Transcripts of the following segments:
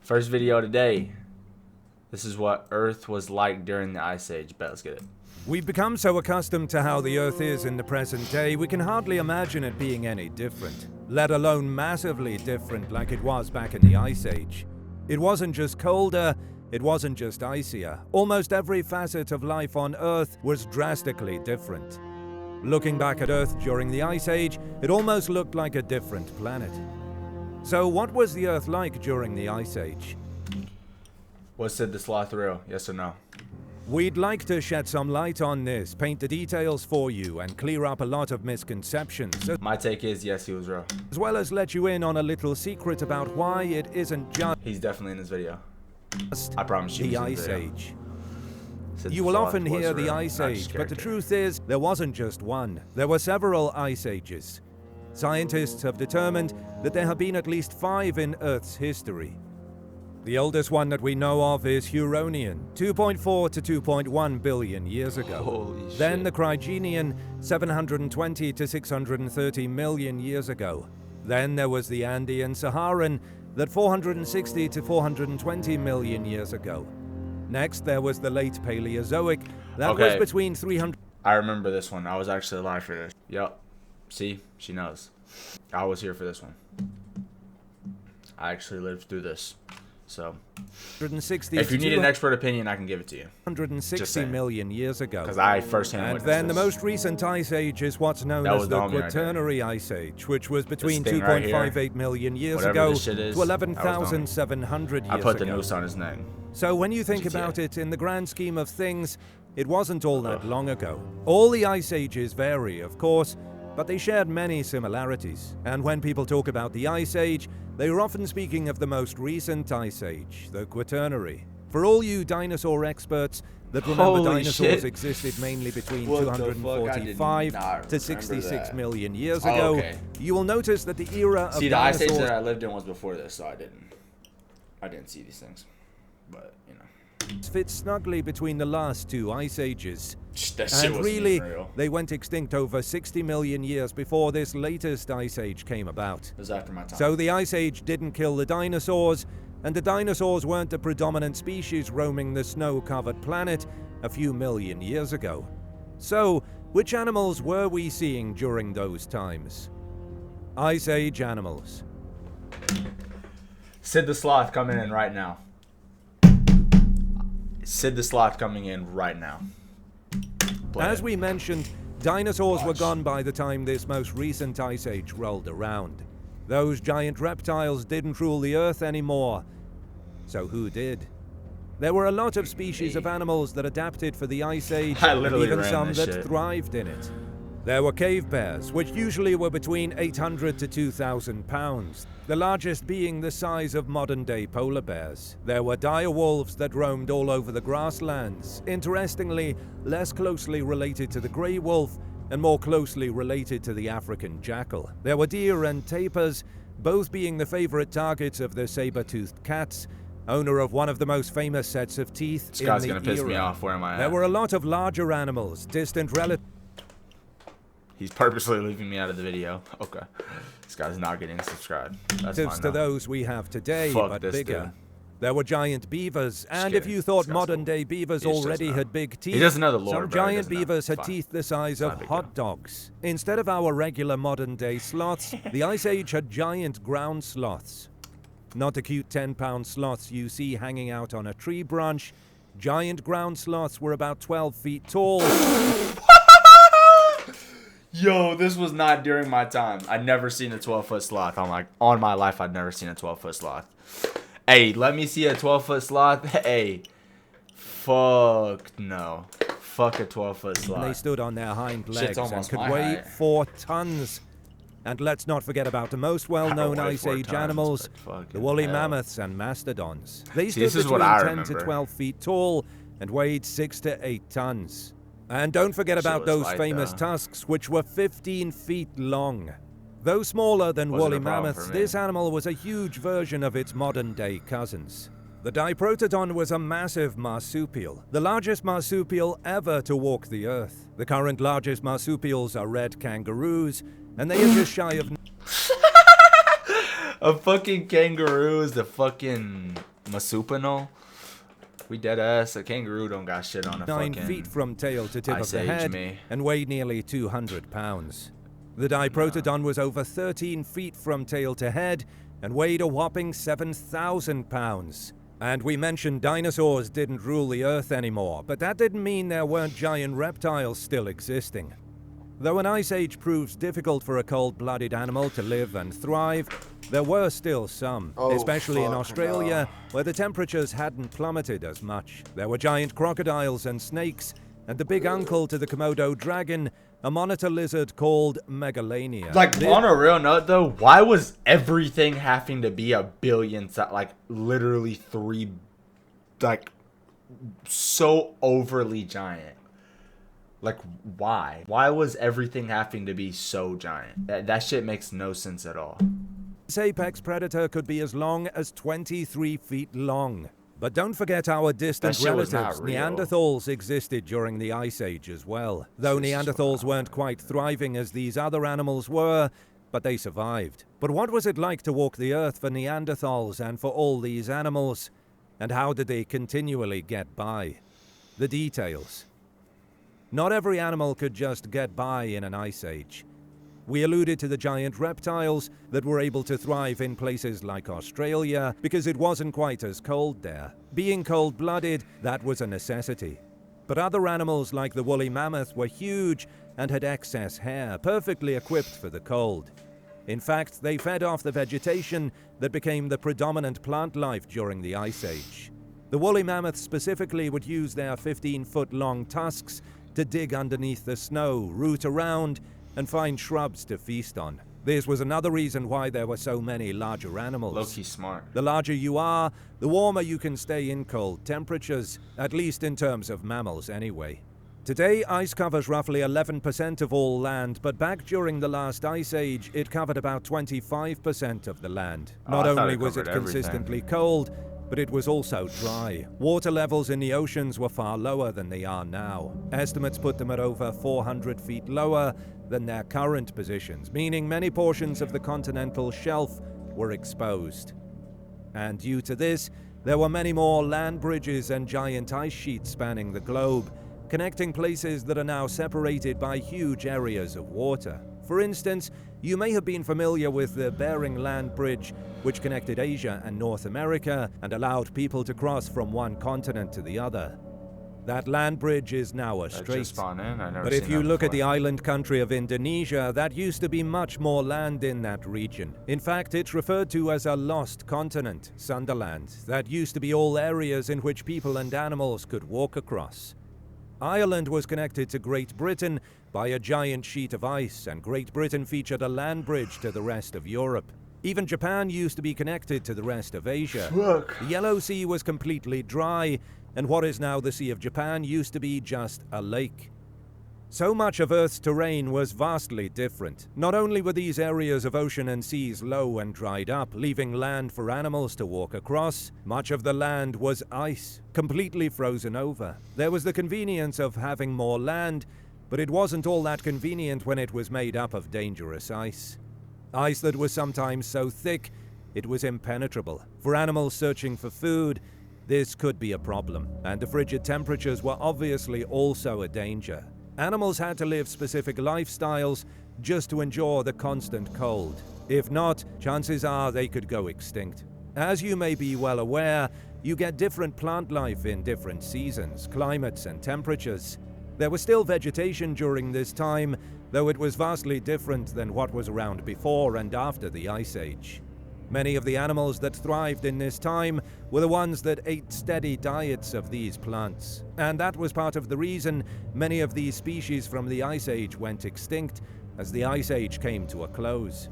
First video today. This is what Earth was like during the Ice Age. Bet, let's get it. We've become so accustomed to how the Earth is in the present day, we can hardly imagine it being any different, let alone massively different like it was back in the Ice Age. It wasn't just colder, it wasn't just icier. Almost every facet of life on Earth was drastically different. Looking back at Earth during the Ice Age, it almost looked like a different planet. So what was the Earth like during the Ice Age? Was Sid the Sloth real? Yes or no? We'd like to shed some light on this, paint the details for you, and clear up a lot of misconceptions, My take is yes, he was real. as well as let you in on a little secret about why it isn't He's definitely in this video. just I promise you. the he's in Ice video. Age. Sid You the will Sloth often was hear the real, Ice not just Age, but the character. truth is, there wasn't just one. There were several Ice Ages. Scientists have determined that there have been at least 5 in Earth's history. The oldest one that we know of is Huronian, 2.4 to 2.1 billion years ago. Holy Then shit. the Crygenian, 720 to 630 million years ago. Then there was the Andean Saharan, that 460 to 420 million years ago. Next, there was the late Paleozoic, that was Okay. between 300 I remember this one. I was actually alive for this. Yep. See? She knows. I was here for this one. I actually lived through this. So, 160 if you to need an expert opinion, I can give it to you. 260 saying. million years ago. Because I firsthand And witnessed then the this. most recent ice age is what's known That as was the the homie right there. Quaternary Ice Age, which was between thing right here, 2.58 million years whatever ago this shit is, to that was the homie. 11,700 years I put the ago. noose on his neck. So when you think GTA. about it, in the grand scheme of things, it wasn't all that long ago. All the ice ages vary, of course, but they shared many similarities. And when people talk about the Ice Age, they are often speaking of the most recent Ice Age, the Quaternary. For all you dinosaur experts that remember Holy dinosaurs shit. existed mainly between What the fuck? I did 245 not to remember 66 that. million years Oh, ago, okay. you will notice that the era of See, the Ice Age dinosaurs that I lived in was before this, so I didn't see these things. But, you know. fits snugly between the last 2 Ice Ages. That shit And wasn't really, even real. they went extinct over 60 million years before this latest Ice Age came about. It was after my time. So the Ice Age didn't kill the dinosaurs, and the dinosaurs weren't the predominant species roaming the snow-covered planet a few million years ago. So, which animals were we seeing during those times? Ice Age animals. Sid the Sloth coming in right now. Sid the Sloth coming in right now. Play As it. we mentioned, dinosaurs were Watch. gone by the time this most recent Ice Age rolled around. Those giant reptiles didn't rule the Earth anymore. So who did? There were a lot of species of animals that adapted for the Ice Age, I and literally even ran some this that shit. thrived in it. There were cave bears, which usually were between 800 to 2,000 pounds, the largest being the size of modern-day polar bears. There were dire wolves that roamed all over the grasslands, interestingly, less closely related to the grey wolf and more closely related to the African jackal. There were deer and tapirs, both being the favorite targets of the saber-toothed cats, owner of one of the most famous sets of teeth This in guy's the gonna piss me era. off. Where am I There at? were a lot of larger animals, distant relatives. He's purposely leaving me out of the video. Okay. This guy's not getting subscribed. That's fine, To though. those we have today, Fuck but this bigger. dude. There were giant beavers, and if kidding. you thought This guy's modern-day beavers He just already doesn't know. had big teeth, He doesn't know the lore, some bro. He giant doesn't know. beavers had Fine. teeth the size not a of big hot deal. dogs. Instead of our regular modern-day sloths, the Ice Age had giant ground sloths. Not the cute 10-pound sloths you see hanging out on a tree branch. Giant ground sloths were about 12 feet tall. Yo, this was not during my time. I'd never seen a 12-foot sloth. I'm like, on my life, I'd never seen a 12-foot sloth. Hey, let me see a 12-foot sloth. Hey, fuck no. Fuck a 12-foot sloth. They stood on their hind Shit's legs and almost could my weigh height. 4 tons. And let's not forget about the most well-known I weigh Ice 4 Age tons, animals, but fucking the woolly hell. mammoths and mastodons. They See, stood this is what between I 10 remember. to 12 feet tall and weighed 6 to 8 tons. And don't forget Shit about was those light, famous though. tusks, which were 15 feet long. Though smaller than Wasn't woolly a problem mammoths, for me. this animal was a huge version of its modern-day cousins. The Diprotodon was a massive marsupial, the largest marsupial ever to walk the earth. The current largest marsupials are red kangaroos, and they are just shy of A fucking kangaroo is the fucking Marsupial. We dead ass. A kangaroo don't got shit on a 9 fucking feet from tail to tip of Ice the Age head me. and weighed nearly 200 pounds. The Diprotodon was over 13 feet from tail to head and weighed a whopping 7,000 pounds. And we mentioned dinosaurs didn't rule the Earth anymore, but that didn't mean there weren't giant reptiles still existing. Though an ice age proves difficult for a cold-blooded animal to live and thrive, there were still some, especially in Australia, where the temperatures hadn't plummeted as much. There were giant crocodiles and snakes, and the big uncle to the Komodo dragon, a monitor lizard called Megalania. Like, on a real note, though, why was everything having to be a billion, like, literally 3, like, so overly giant? Like, why? Why was everything having to be so giant? That shit makes no sense at all. This apex predator could be as long as 23 feet long. But don't forget our distant relatives, Neanderthals, existed during the Ice Age as well. Though Neanderthals weren't quite thriving as these other animals were, but they survived. But what was it like to walk the earth for Neanderthals and for all these animals? And how did they continually get by? The details. Not every animal could just get by in an Ice Age. We alluded to the giant reptiles that were able to thrive in places like Australia because it wasn't quite as cold there. Being cold-blooded, that was a necessity. But other animals like the woolly mammoth were huge and had excess hair, perfectly equipped for the cold. In fact, they fed off the vegetation that became the predominant plant life during the Ice Age. The woolly mammoth specifically would use their 15-foot-long tusks to dig underneath the snow, root around, and find shrubs to feast on. This was another reason why there were so many larger animals. Low-key smart. The larger you are, the warmer you can stay in cold temperatures, at least in terms of mammals anyway. Today, ice covers roughly 11% of all land, but back during the last Ice Age, it covered about 25% of the land. Not only was it consistently cold, but it was also dry. Water levels in the oceans were far lower than they are now. Estimates put them at over 400 feet lower than their current positions, meaning many portions of the continental shelf were exposed. And due to this, there were many more land bridges and giant ice sheets spanning the globe, connecting places that are now separated by huge areas of water. For instance, you may have been familiar with the Bering Land Bridge, which connected Asia and North America and allowed people to cross from one continent to the other. That land bridge is now a strait. But if you look at the island country of Indonesia, that used to be much more land in that region. In fact, it's referred to as a lost continent, Sunderland. That used to be all areas in which people and animals could walk across. Ireland was connected to Great Britain by a giant sheet of ice, and Great Britain featured a land bridge to the rest of Europe. Even Japan used to be connected to the rest of Asia. The Yellow Sea was completely dry, and what is now the Sea of Japan used to be just a lake. So much of Earth's terrain was vastly different. Not only were these areas of ocean and seas low and dried up, leaving land for animals to walk across, much of the land was ice, completely frozen over. There was the convenience of having more land, but it wasn't all that convenient when it was made up of dangerous ice. Ice that was sometimes so thick, it was impenetrable. For animals searching for food, this could be a problem, and the frigid temperatures were obviously also a danger. Animals had to live specific lifestyles just to endure the constant cold. If not, chances are they could go extinct. As you may be well aware, you get different plant life in different seasons, climates, and temperatures. There was still vegetation during this time, though it was vastly different than what was around before and after the Ice Age. Many of the animals that thrived in this time were the ones that ate steady diets of these plants. And that was part of the reason many of these species from the Ice Age went extinct as the Ice Age came to a close.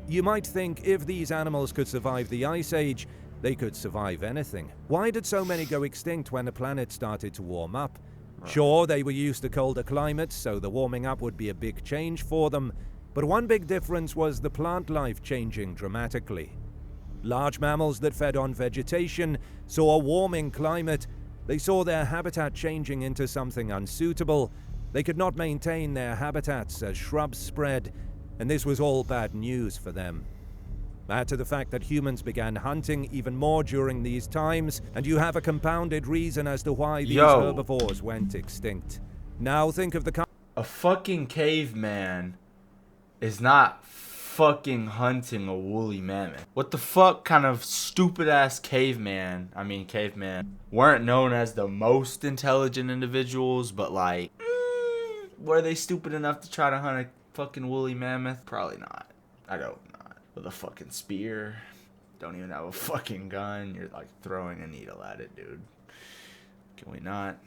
You might think if these animals could survive the Ice Age, they could survive anything. Why did so many go extinct when the planet started to warm up? Sure, they were used to colder climates, so the warming up would be a big change for them, but one big difference was the plant life changing dramatically. Large mammals that fed on vegetation saw a warming climate. They saw their habitat changing into something unsuitable. They could not maintain their habitats as shrubs spread, and this was all bad news for them. Add to the fact that humans began hunting even more during these times, and you have a compounded reason as to why these herbivores went extinct. Now think of the a fucking caveman is not fucking hunting a woolly mammoth. What the fuck kind of stupid ass caveman weren't known as the most intelligent individuals, but like, were they stupid enough to try to hunt a fucking woolly mammoth? Probably not. I don't not. With a fucking spear. Don't even have a fucking gun. You're like throwing a needle at it, dude. Can we not?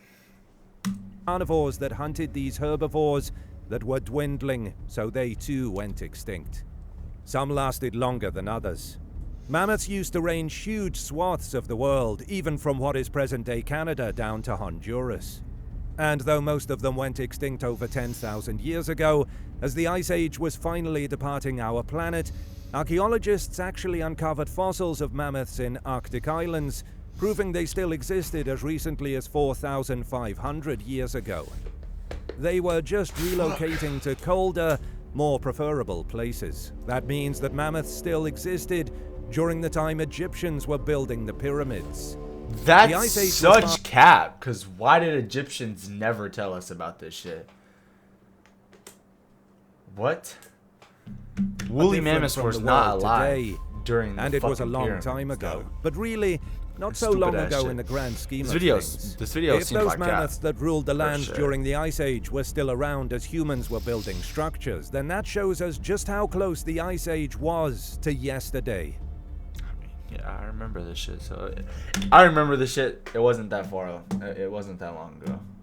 Carnivores that hunted these herbivores that were dwindling, so they too went extinct. Some lasted longer than others. Mammoths used to range huge swaths of the world, even from what is present-day Canada down to Honduras. And though most of them went extinct over 10,000 years ago, as the Ice Age was finally departing our planet, archaeologists actually uncovered fossils of mammoths in Arctic islands, proving they still existed as recently as 4,500 years ago. They were just relocating to colder, more preferable places. That means that mammoths still existed during the time Egyptians were building the pyramids. That's such cap, because why did Egyptians never tell us about this shit? What? Woolly mammoths were not alive during the and it was a long time ago. But really, not so long ago in the grand scheme of things. This video if seems those like mammoths that ruled the land sure. during the Ice Age were still around as humans were building structures, then that shows us just how close the Ice Age was to yesterday. Yeah, I remember this shit. So I remember this shit. It wasn't that far. It wasn't that long ago.